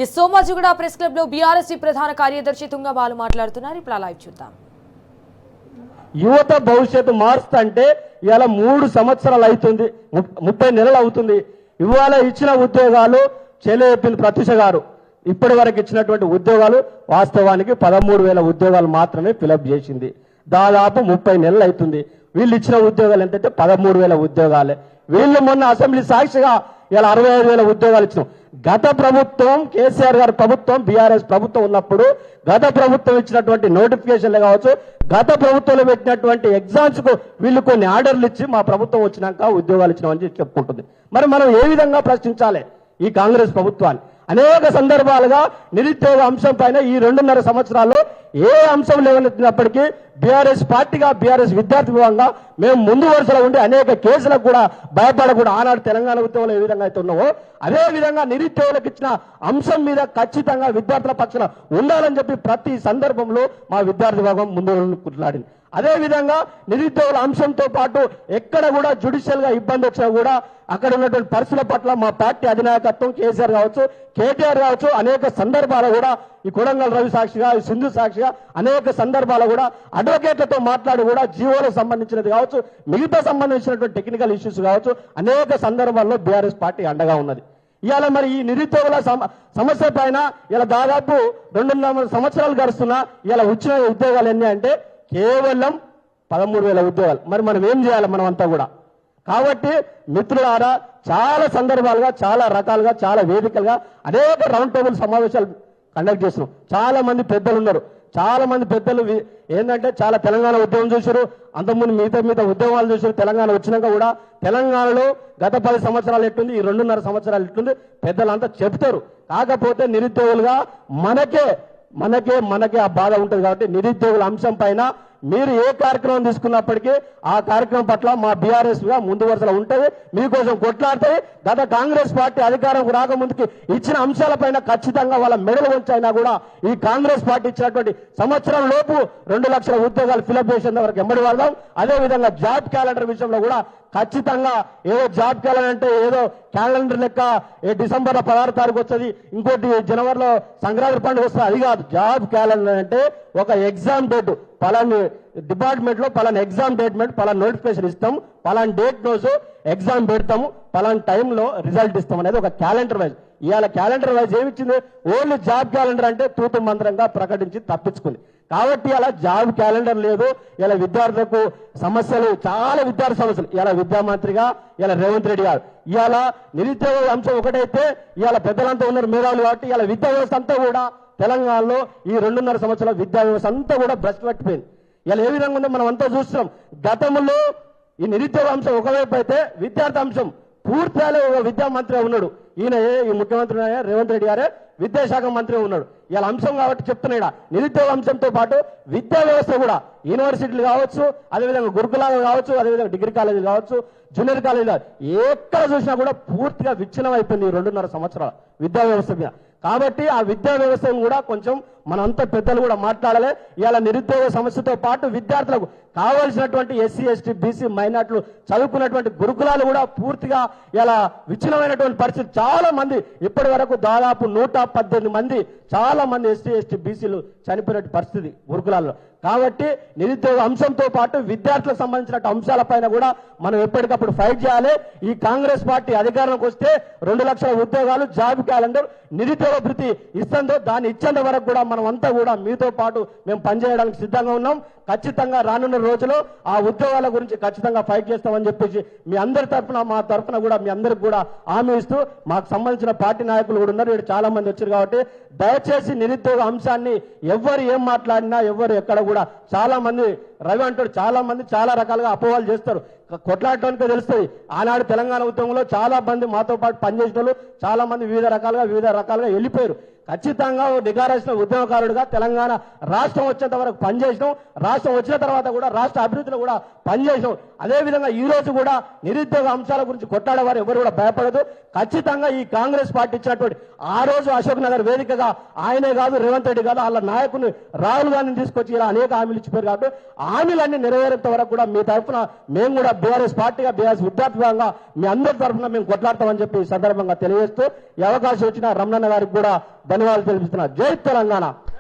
ఈ Somajiguda press club లో BRS ప్రధాన కార్యదర్శి తుంగబాలు మాట్లాడుతున్నారు. ఇప్పుడు లైవ్ చూద్దాం. యువత భవిష్యత్తు మారుస్తుంటే ఇవాళ 3 సంవత్సరాలు అవుతుంది, 30 నెలలు అవుతుంది. ఇవాళ ఇచ్చిన ఉద్యోగాలు చెల్లెప్పిన ప్రత్యూష గారు ఇప్పటి వరకు ఇచ్చినటువంటి ఉద్యోగాలు వాస్తవానికి 13,000 ఉద్యోగాలు మాత్రమే ఫిలప్ చేసింది. దాదాపు 30 నెలలు అవుతుంది. వీళ్ళు ఇచ్చిన ఉద్యోగాలు ఎంతంటే 13,000 ఉద్యోగాలే. వీళ్ళు మొన్న అసెంబ్లీ సాక్షిగా ఇలా 65,000 ఉద్యోగాలు ఇచ్చినాం. గత ప్రభుత్వం కేసీఆర్ గారి ప్రభుత్వం బీఆర్ఎస్ ప్రభుత్వం ఉన్నప్పుడు గత ప్రభుత్వం ఇచ్చినటువంటి నోటిఫికేషన్లు కావచ్చు, గత ప్రభుత్వంలో పెట్టినటువంటి ఎగ్జామ్స్ కు వీళ్ళు కొన్ని ఆర్డర్లు ఇచ్చి మా ప్రభుత్వం వచ్చినాక ఉద్యోగాలు ఇచ్చినామని చెప్పుకుంటుంది. మరి మనం ఏ విధంగా ప్రశ్నించాలి ఈ కాంగ్రెస్ ప్రభుత్వాన్ని? అనేక సందర్భాలుగా నిరుద్యోగ అంశం పైన ఈ 2.5 సంవత్సరాల్లో ఏ అంశం లేవనెత్తినప్పటికీ బీఆర్ఎస్ పార్టీగా బీఆర్ఎస్ విద్యార్థి విభాగంగా మేము ముందు వరుసలో ఉండి అనేక కేసులకు కూడా భయపడకుండా ఆనాడు తెలంగాణ ఉద్యమంలో ఏ విధంగా అయితే ఉన్నావో అదే విధంగా నిరుద్యోగులకు ఇచ్చిన అంశం మీద ఖచ్చితంగా విద్యార్థుల పక్షాన ఉండాలని చెప్పి ప్రతి సందర్భంలో మా విద్యార్థి విభాగం ముందు కొట్లాడింది. అదే విధంగా నిరుద్యోగుల అంశంతో పాటు ఎక్కడ కూడా జ్యుడిషియల్ గా ఇబ్బంది వచ్చినా కూడా అక్కడ ఉన్నటువంటి పరిస్థితుల పట్ల మా పార్టీ అధినాయకత్వం కేసీఆర్ కావచ్చు, కేటీఆర్ కావచ్చు అనేక సందర్భాలు కూడా ఈ కొడంగల్ రవి సాక్షిగా, ఈ సింధు సాక్షిగా అనేక సందర్భాలు కూడా అడ్వకేట్లతో మాట్లాడి కూడా జీవోలకు సంబంధించినది కావచ్చు, మిగతా సంబంధించినటువంటి టెక్నికల్ ఇష్యూస్ కావచ్చు అనేక సందర్భాల్లో బీఆర్ఎస్ పార్టీ అండగా ఉన్నది. ఇవాళ మరి ఈ నిరుద్యోగుల సమస్య పైన ఇలా దాదాపు 2.5 సంవత్సరాలు గడుస్తున్నా ఇలా వచ్చిన ఉద్యోగాలు ఎన్ని అంటే కేవలం 13,000 ఉద్యోగాలు. మరి మనం ఏం చేయాలి మనం అంతా కూడా? కాబట్టి మిత్రులారా చాలా సందర్భాలుగా చాలా రకాలుగా చాలా వేదికలుగా అనేక రౌండ్ టేబుల్ సమావేశాలు కండక్ట్ చేస్తున్నాం. చాలా మంది పెద్దలు ఉన్నారు. చాలా మంది పెద్దలు ఏంటంటే చాలా తెలంగాణ ఉద్యమం చూశారు, అంతకుముందు మిగతా ఉద్యమాలు చూశారు. తెలంగాణ వచ్చినాక కూడా తెలంగాణలో గత 10 సంవత్సరాలు ఎట్టుంది, ఈ 2.5 సంవత్సరాలు ఎట్టుంది పెద్దలంతా చెప్తారు. కాకపోతే నిరుద్యోగులుగా మనకే ఆ బాధ ఉంటుంది. కాబట్టి నిరుద్యోగుల అంశం పైన మీరు ఏ కార్యక్రమం తీసుకున్నప్పటికీ ఆ కార్యక్రమం పట్ల మా బీఆర్ఎస్ గా ముందు వరుసలో ఉంటుంది, మీకోసం కొట్లాడుతాయి. గత కాంగ్రెస్ పార్టీ అధికారం రాకముందుకి ఇచ్చిన అంశాలపైన ఖచ్చితంగా వాళ్ళ మెడలు ఉంచైనా కూడా ఈ కాంగ్రెస్ పార్టీ ఇచ్చినటువంటి సంవత్సరం లోపు 2 లక్షల ఉద్యోగాలు ఫిలప్ చేసేంత వరకు ఎంబడి వాడదాం. అదేవిధంగా జాబ్ క్యాలెండర్ విషయంలో కూడా ఖచ్చితంగా ఏదో జాబ్ క్యాలెండర్ అంటే ఏదో క్యాలెండర్ లెక్క డిసెంబర్ 16 తారీఖు వస్తుంది, ఇంకోటి జనవరిలో సంక్రాంతి పండుగ వస్తుంది. అది కాదు. జాబ్ క్యాలెండర్ అంటే ఒక ఎగ్జామ్ డేట్, పలాని డిపార్ట్మెంట్ లో పలాని ఎగ్జామ్ డేట్ మీద పలాని నోటిఫికేషన్ ఇస్తాం, పలాని డేట్ రోజు ఎగ్జామ్ పెడతాము, పలాని టైంలో రిజల్ట్ ఇస్తాం అనేది ఒక క్యాలెండర్ వైజ్. ఇవాళ క్యాలెండర్ వైజ్ ఏమిచ్చింది? ఓన్లీ జాబ్ క్యాలెండర్ అంటే తూతు మంత్రంగా ప్రకటించి తప్పించుకుంది. కాబట్టి ఇలా జాబ్ క్యాలెండర్ లేదు. ఇలా విద్యార్థులకు సమస్యలు, చాలా విద్యార్థి సమస్యలు. ఇలా విద్యామంత్రిగా ఇలా రేవంత్ రెడ్డి గారు ఇవాళ నిరుద్యోగ అంశం ఒకటైతే ఇవాళ పెద్దలంతా ఉన్నారు మేధావులు. కాబట్టి ఇలా విద్యా వ్యవస్థ అంతా కూడా తెలంగాణలో ఈ 2.5 సంవత్సరాల విద్యా వ్యవస్థ అంతా కూడా భ్రష్టు పట్టిపోయింది. ఇలా ఏ విధంగా ఉందో మనం అంతా చూస్తున్నాం. గతంలో ఈ నిరుద్యోగ అంశం ఒకవైపు అయితే విద్యార్థి అంశం పూర్తిగా విద్యా మంత్రి ఉన్నాడు. ఈయన ఈ ముఖ్యమంత్రి రేవంత్ రెడ్డి గారే విద్యాశాఖ మంత్రి ఉన్నాడు. ఇలా అంశం కాబట్టి చెప్తున్నాడు. నిరుద్యోగ అంశంతో పాటు విద్యా వ్యవస్థ కూడా యూనివర్సిటీలు కావచ్చు, అదేవిధంగా గురుకులాలు కావచ్చు, అదేవిధంగా డిగ్రీ కాలేజీలు కావచ్చు, జూనియర్ కాలేజీలు ఎక్కడ చూసినా కూడా పూర్తిగా విచ్ఛిన్నం అయిపోయింది ఈ 2.5 సంవత్సరాల విద్యా వ్యవస్థ మీద. కాబట్టి ఆ విద్యా వ్యవస్థను కూడా కొంచెం మనంతా పెద్దలు కూడా మాట్లాడాలి. ఇవాళ నిరుద్యోగ సమస్యతో పాటు విద్యార్థులకు కావాల్సినటువంటి ఎస్సీ ఎస్టీ బీసీ మైనార్టీలు చదువుకున్నటువంటి గురుకులాలు కూడా పూర్తిగా ఇలా విచ్ఛిన్నమైనటువంటి పరిస్థితి. చాలా మంది ఇప్పటి వరకు దాదాపు 118 మంది చాలా మంది ఎస్సీ ఎస్టీ బీసీలు చనిపోయిన పరిస్థితి గురుకులాల్లో. కాబట్టి నిరుద్యోగ అంశంతో పాటు విద్యార్థులకు సంబంధించిన అంశాలపైన కూడా మనం ఎప్పటికప్పుడు ఫైట్ చేయాలి. ఈ కాంగ్రెస్ పార్టీ అధికారంలోకి వస్తే 2 లక్షల ఉద్యోగాలు జాబ్ క్యాలెండర్ నిరుద్యోగ భృతి ఇస్తుందో దాన్ని ఇచ్చేంత వరకు కూడా మనం అంతా కూడా మీతో పాటు మేము పనిచేయడానికి సిద్ధంగా ఉన్నాం. ఖచ్చితంగా రానున్న రోజుల్లో ఆ ఉద్యోగాల గురించి ఖచ్చితంగా ఫైట్ చేస్తామని చెప్పేసి మీ అందరి తరఫున మా తరఫున కూడా మీ అందరికి కూడా హామీ ఇస్తూ మాకు సంబంధించిన పార్టీ నాయకులు కూడా ఉన్నారు. ఇక్కడ చాలా మంది వచ్చారు. కాబట్టి దయచేసి నిరుద్యోగ అంశాన్ని ఎవరు ఏం మాట్లాడినా ఎవరు ఎక్కడ కూడా చాలా మంది రవి అంటాడు, చాలా మంది చాలా రకాలుగా అపోహలు చేస్తారు. కొట్లాడటానికి తెలుస్తుంది. ఆనాడు తెలంగాణ ఉద్యమంలో చాలా మంది మాతో పాటు పనిచేసిన వాళ్ళు చాలా మంది వివిధ రకాలుగా వెళ్ళిపోయారు. ఖచ్చితంగా నిగారేసిన ఉద్యమకారుడుగా తెలంగాణ రాష్ట్రం వచ్చేంత వరకు పనిచేసినాం. రాష్ట్రం వచ్చిన తర్వాత కూడా రాష్ట్ర అభివృద్ధిలో కూడా పనిచేసినాం. అదేవిధంగా ఈ రోజు కూడా నిరుద్యోగ అంశాల గురించి కొట్లాడేవారు ఎవరు కూడా భయపడదు. ఖచ్చితంగా ఈ కాంగ్రెస్ పార్టీ ఇచ్చినటువంటి ఆ రోజు అశోక్ నగర్ వేదికగా ఆయనే కాదు, రేవంత్ రెడ్డి కాదు, వాళ్ళ నాయకుని రాహుల్ గాంధీని తీసుకొచ్చి ఇలా అనేక హామీలు ఇచ్చిపోయారు. కాబట్టి హామీలన్నీ నెరవేరేంత వరకు కూడా మీ తరఫున మేము కూడా బీఆర్ఎస్ పార్టీగా బీఆర్ఎస్ విద్యార్థిగా మీ అందరి తరఫున మేము కొట్లాడతామని చెప్పి ఈ సందర్భంగా తెలియజేస్తూ ఈ అవకాశం వచ్చిన రమణన్న గారికి కూడా ధన్యవాదాలు తెలుపుతున్నా. జై తెలంగాణ.